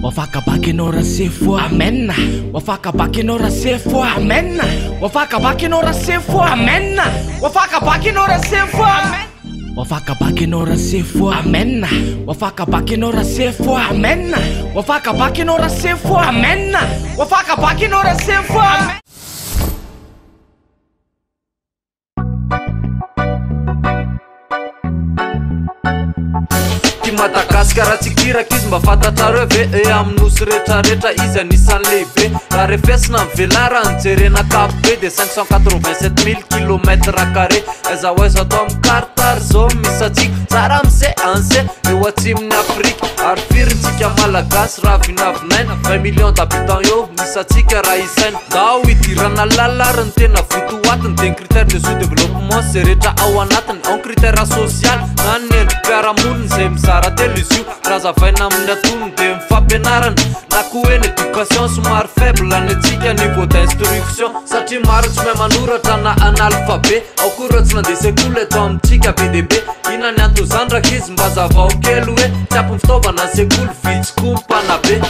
wafaka bakinora sefo amen wafaka bakinora sefo amen wafaka bakinora sefo amen wafaka bakinora sefo amen wafaka bakinora sefo amen wafaka bakinora sefo amen wafaka bakinora sefo amen wafaka bakinora sefo amen Madagaskara tsikiraka izy mba fantatrareo ve amin'nosy rehetrarehetra izy anisan'ny lehibe raha refesina mivelara nijerena kapo be de 587 000 km carré aiza hoaiza atao amin'ny kartary zao misy atsika tsara mise anse eo atsimin'ny Afrika ary firintsika malagasy raha vinavinaina 20 millions d'habitants eo misy atsika raha isaina ndao hidirana lalary ny tena votoatiny de critère de sous-développement zay rehetra ao anatiny en critère social na ny endrim-piarahamoniny zay mizara telo izy io razavaina amin'ny atonony de mifampianarana na koa hoe ny éducation somary faible ny atsika niveau d'instruction satria maro tsy mahay manoratra na analphabet ao koa reo tsy nandeha sekoly eto amintsika be de be ina ny antony zany raka izy mba zavao kely hoe tiapony fitaovana ny sekoly vitsy koa mpana be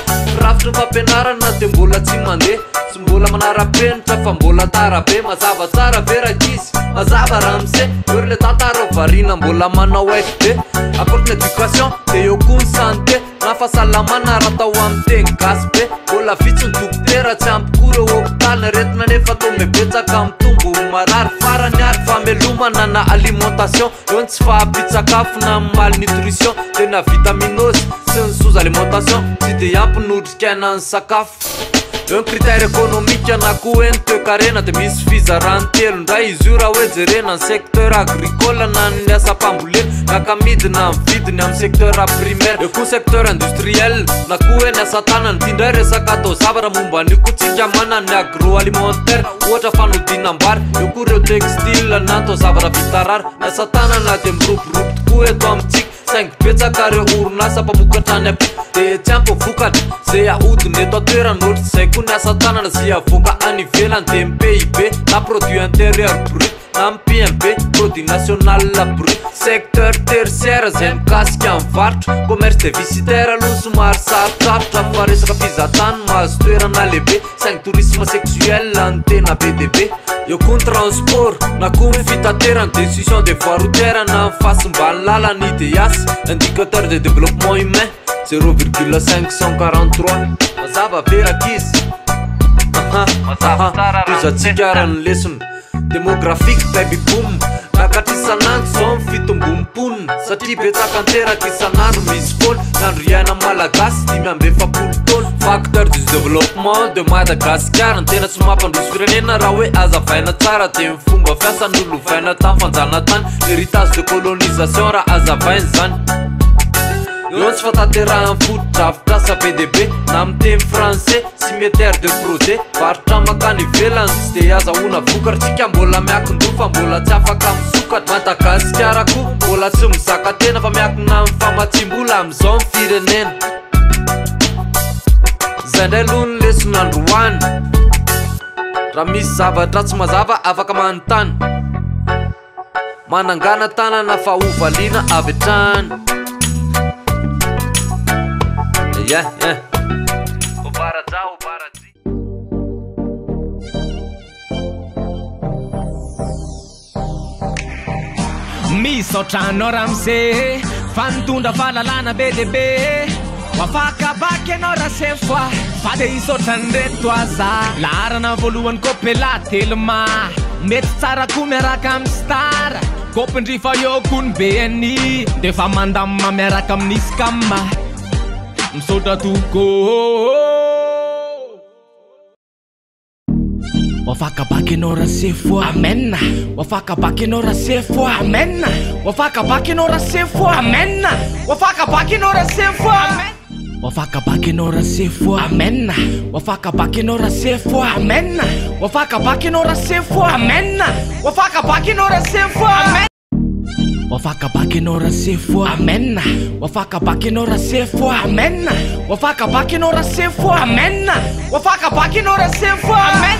rafitry ny fampianarana de mbola tsy mandeha tsy mbola manara-penitra fa mbola tara be mazava tsara ve raka izy mazava raha mise eo ry le tantara varina mbola manao haiko be apporte l'éducation de eo koa ny santé na fahasalamana raha tao amin'ny teny gasy be mbola vitsy ny dokotera tsy ampy koa reo hôpitaly neretina nefa tao mebetsaka amin'ny tombo marary farany ary famelomana na alimentation eo ny tsy fahampitsakafo na malnutrition de na vitaminose sy ny sous-alimentation tsy de ampy notrikaina ny sakafo eo ny critère économique na koa hoe ny toekarena de misy fizarany telo ndray izy io raha hoe jerena ny secteur agricole na ny asa-pambolena nakamidina mividiny amin'ny secteur primaire eo koa secteur industriel na koa hoe ny asa-tanany ty ndray resaka atao zavatra momba an'io koa tsika mana ny agroalimentaire ohatra fanodinam-bary eo koa reo textile na atao zavatra vitarary ny asa-tanana de miroborobor tokoa eto amintsika saingy betsaka reo orinasa mpamokatra any ampy de tsy ampy vokatra zay ahodiny eto atoerany ohatry zay koa ny asa-tanana zay avoaka any ivelany de my PIB na produit intérieur brut na my PNB produit national brut secteur tertiaire zay mikasika amin'ny varotra commerce de visitaire aloha somary sarotsarotra fa resaka fizatany mahazo toerana lehibe saingy tourisme sexuel ny tena be de be eo koa ny transport na koa ny fitaterany décision de voie routière na mifasim-bany lalany IDEAS indicateur de développement humain 0,543 mazava veraka izy tozatsika raha ny lesony démographique baby boom nakatr-isanandro zao ny fitombom-ponina satria betsaka anteraka isanandro misy foana nandro iaina malagasy 5 taona facteur du développement de Madagascar ny tena tsy mampandroso firenena raha hoe azavaina tsara de ny fomba fiasan'olovaina tamin'ny fanjana tany héritage de colonisation raha azavaina zany eo tsy fataterahan'ny fotodrafitrasa BDB na amin'ny teny français cimetière de Prodé varotra makany ivelany tsy de azahoana vokatra tsika mbola miakin-doha fa mbola tsy afaka misokatra Madagasikara koa mbola tsy mizaka tena fa miakina amin'ny famatsim-bola amin'izao ny firenena zay ndray aloha ny leson'androany raha misy zavatra tsy mazava afaka manontany manangana tanana fa hovaliana avy hatrany misaotrano ramse fanitondra fahalalana be de be wafaka bakinao raha sefoa fa de hisaotrany reto aza laharana voalohany kopela telma mety tsara koa miaraka amin'ny star kopindrifa eo koa ny BNI de fa mandamma miaraka amin'ny scam misaotra toko wafaka bakinao raha sefo amen wafaka bakinao raha sefo amen wafaka bakinao raha sefo amen wafaka bakinao raha sefo amen wafaka bakinao raha sefo amen wafaka bakinao raha sefo amen wafaka bakinao raha sefo amen wafaka bakinao raha sefo amen wafaka bakinao raha sefo amen wafaka bakinao raha sefo amen wafaka bakinao raha sefo amen wafaka bakinao raha sefo amen